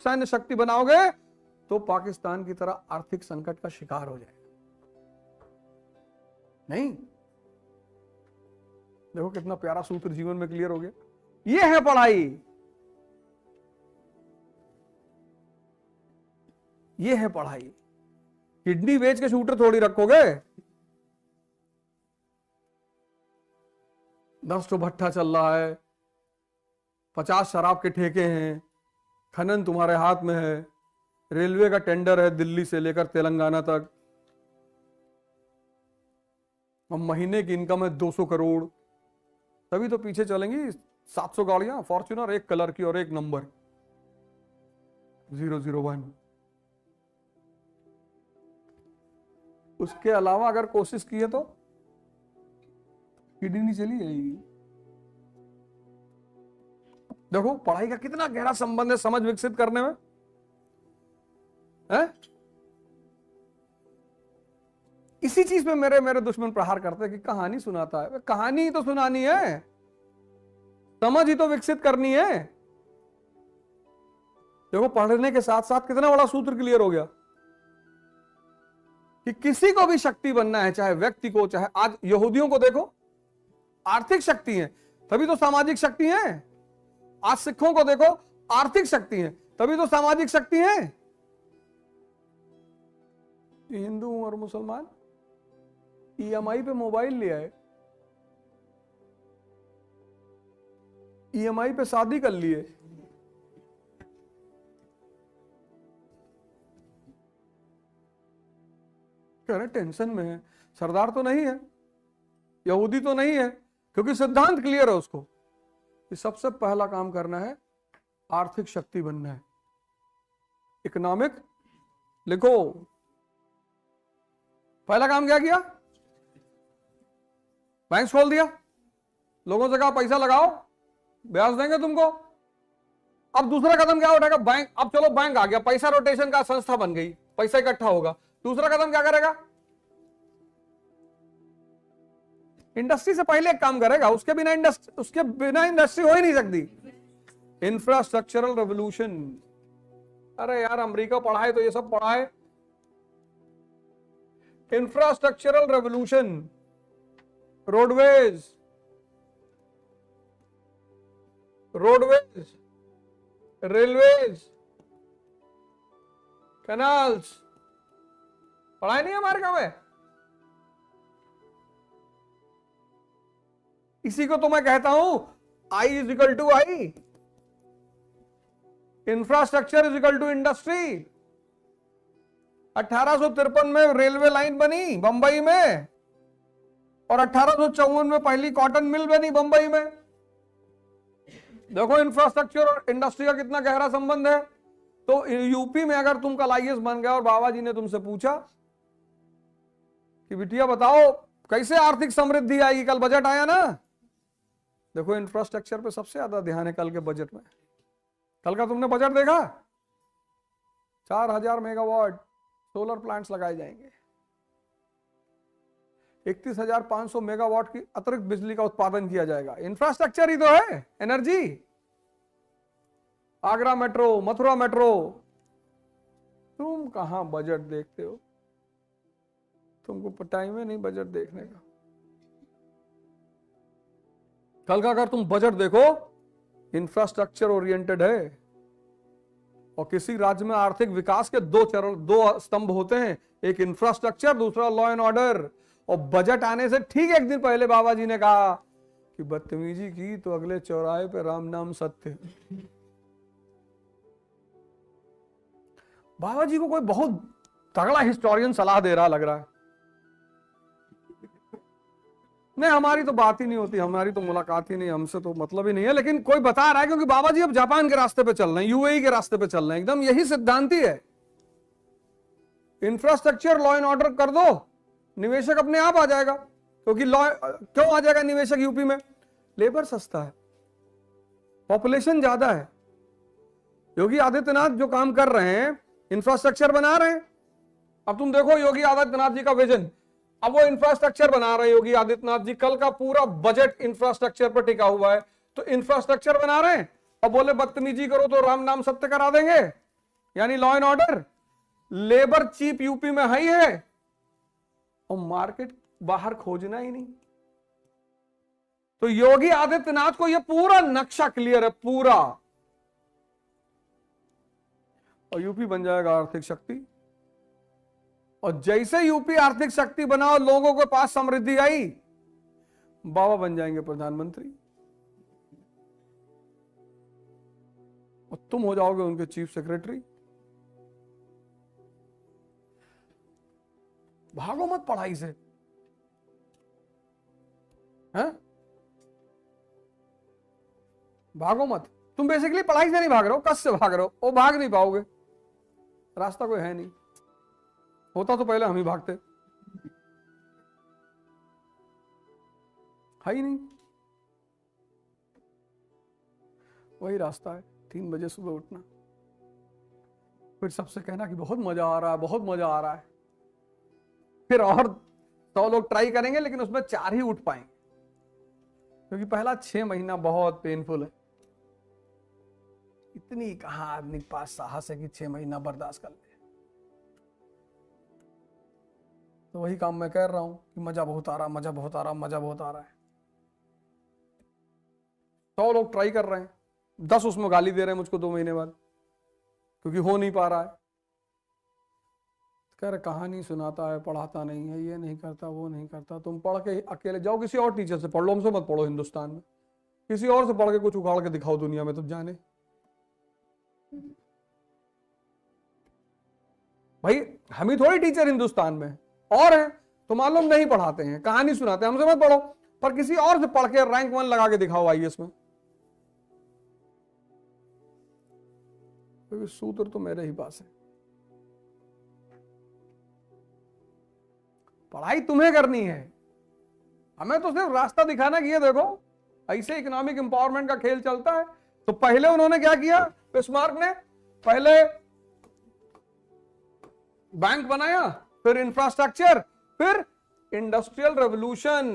सैन्य शक्ति बनाओगे तो पाकिस्तान की तरह आर्थिक संकट का शिकार हो जाएगा। नहीं, देखो कितना प्यारा सूत्र जीवन में क्लियर हो गया। ये है पढ़ाई, ये है पढ़ाई। किडनी बेच के शूटर थोड़ी रखोगे। 10 तो भट्ठा चल रहा है, 50 शराब के ठेके हैं, खनन तुम्हारे हाथ में है, रेलवे का टेंडर है दिल्ली से लेकर तेलंगाना तक, और महीने की इनकम है 200 करोड़। तभी तो पीछे चलेंगी 700 गाड़ियां फॉर्च्यूनर, एक कलर की और एक नंबर 001। उसके अलावा अगर कोशिश की है तो किडनी चली जाएगी। देखो पढ़ाई का कितना गहरा संबंध है समझ विकसित करने में, है? इसी चीज पे मेरे दुश्मन प्रहार करते हैं कि कहानी सुनाता है। कहानी ही तो सुनानी है, समझ ही तो विकसित करनी है। देखो पढ़ने के साथ साथ कितना बड़ा सूत्र क्लियर हो गया कि किसी को भी शक्ति बनना है, चाहे व्यक्ति को, चाहे आज यहूदियों को देखो, आर्थिक शक्ति है तभी तो सामाजिक शक्ति है। आज सिखों को देखो, आर्थिक शक्ति है तभी तो सामाजिक शक्ति है। हिंदू और मुसलमान ईएमआई पे मोबाइल लिया है, ईएमआई पे शादी कर लिए, कह रहे टेंशन में है। सरदार तो नहीं है, यहूदी तो नहीं है, क्योंकि सिद्धांत क्लियर है उसको कि सबसे पहला काम करना है आर्थिक शक्ति बनना है। इकोनॉमिक लिखो, पहला काम क्या किया? बैंक खोल दिया, लोगों से कहा पैसा लगाओ, ब्याज देंगे तुमको। अब दूसरा कदम क्या उठाएगा? बैंक। अब चलो बैंक आ गया, पैसा रोटेशन का संस्था बन गई, पैसा इकट्ठा होगा। दूसरा कदम क्या करेगा? इंडस्ट्री से पहले एक काम करेगा, उसके बिना इंडस्ट्री हो ही नहीं सकती। Infrastructural revolution. अरे यार अमेरिका पढ़ाए तो ये सब पढ़ाए। Infrastructural revolution, roadways, railways, canals, पढ़ाई नहीं है अमेरिका में। इसी को तो मैं कहता हूं I is equal to I, infrastructure is equal to industry. 1853 में रेलवे लाइन बनी बंबई में, और 1854 में पहली कॉटन मिल बनी बंबई में। देखो इंफ्रास्ट्रक्चर और इंडस्ट्री का कितना गहरा संबंध है। तो यूपी में अगर तुम कल आईएएस बन गए और बाबा जी ने तुमसे पूछा कि बिटिया बताओ कैसे आर्थिक समृद्धि आएगी, कल बजट आया ना, देखो इंफ्रास्ट्रक्चर पे सबसे ज्यादा ध्यान है कल के बजट में। कल का तुमने बजट देखा? 4000 मेगावाट सोलर प्लांट्स लगाए जाएंगे, 31,500 मेगावाट की अतिरिक्त बिजली का उत्पादन किया जाएगा। इंफ्रास्ट्रक्चर ही तो है energy. Agra metro, Mathura metro. तुम कहां बजट देखते हो? तुमको टाइम है नहीं बजट देखने का। कल का अगर तुम बजट देखो, इंफ्रास्ट्रक्चर ओरिएंटेड है। और किसी राज्य में आर्थिक विकास के दो स्तंभ होते हैं, एक इंफ्रास्ट्रक्चर, दूसरा लॉ एंड ऑर्डर। और बजट आने से ठीक एक दिन पहले बाबा जी ने कहा कि बदतमीजी की तो अगले चौराहे पे राम नाम सत्य। बाबा जी को कोई बहुत तगड़ा हिस्टोरियन सलाह दे रहा लग रहा है। नहीं, हमारी तो बात ही नहीं होती, हमारी तो मुलाकात ही नहीं, हमसे तो मतलब ही नहीं है। लेकिन कोई बता रहा है क्योंकि बाबा जी अब जापान के रास्ते पे चल रहे हैं, यूएई के रास्ते पे चल रहे हैं, एकदम यही सिद्धांती है। इंफ्रास्ट्रक्चर लॉ एंड ऑर्डर कर दो, निवेशक अपने आप आ जाएगा। क्योंकि लॉ क्यों आ जाएगा निवेशक यूपी में? लेबर सस्ता है, पॉपुलेशन ज्यादा है। योगी आदित्यनाथ जो काम कर रहे हैं, इंफ्रास्ट्रक्चर बना रहे हैं। अब तुम देखो योगी आदित्यनाथ जी का विजन, अब वो इंफ्रास्ट्रक्चर बना रहे हैं योगी आदित्यनाथ जी। कल का पूरा बजट इंफ्रास्ट्रक्चर पर टिका हुआ है। तो इंफ्रास्ट्रक्चर बना रहे हैं और बोले बदतमीजी करो तो राम नाम सत्य करा देंगे। यानी law and order, labour cheap UP में है ही है, और मार्केट बाहर खोजना ही नहीं। तो योगी आदित्यनाथ को यह पूरा नक्शा क्लियर है, पूरा, और यूपी बन जाएगा आर्थिक शक्ति। और जैसे यूपी आर्थिक शक्ति बना और लोगों के पास समृद्धि आई, बाबा बन जाएंगे प्रधानमंत्री और तुम हो जाओगे उनके चीफ सेक्रेटरी। भागो मत पढ़ाई से, हैं? भागो मत। तुम बेसिकली पढ़ाई से नहीं भाग रहे हो, कस से भाग रहे हो, वो भाग नहीं पाओगे, रास्ता कोई है नहीं। होता तो पहले हम ही भागते, है ही नहीं। वही रास्ता है, 3 बजे सुबह उठना, फिर सबसे कहना कि बहुत मजा आ रहा है, बहुत मजा आ रहा है। फिर और 100 लोग ट्राई करेंगे, लेकिन उसमें 4 ही उठ पाएंगे, क्योंकि पहला 6 महीना बहुत पेनफुल है। इतनी कहां आदमी के पास साहस है कि 6 महीना बर्दाश्त कर ले। तो वही काम मैं कर रहा हूं कि मजा बहुत आ रहा, मजा बहुत आ रहा, मजा बहुत आ रहा है। 100 लोग ट्राई कर रहे हैं, 10 उसमें गाली दे रहे हैं मुझको 2 महीने बाद, क्योंकि हो नहीं पा रहा है। कह रहे कहानी सुनाता है, पढ़ाता नहीं है, ये नहीं करता, वो नहीं करता। तुम पढ़ के अकेले जाओ, किसी और टीचर से पढ़ लो, हमसे मत पढ़ो। हिंदुस्तान में किसी और से पढ़ के कुछ उखाड़ के दिखाओ दुनिया में, तुम जाने। भाई हम ही थोड़ी टीचर हिंदुस्तान में, और हैं तो मालूम नहीं पढ़ाते हैं, कहानी सुनाते हैं, हमसे मत पढ़ो, पर किसी और से पढ़ के रैंक 1 लगा के दिखाओ आईएएस में। क्योंकि सूत्र तो मेरे ही पास है। पढ़ाई तुम्हें करनी है, हमें तो सिर्फ रास्ता दिखाना कि ये देखो ऐसे इकोनॉमिक एम्पावरमेंट का खेल चलता है। तो पहले उन्होंने क्या किया, बिस्मार्क ने पहले बैंक बनाया, फिर इंफ्रास्ट्रक्चर, फिर इंडस्ट्रियल रेवोल्यूशन।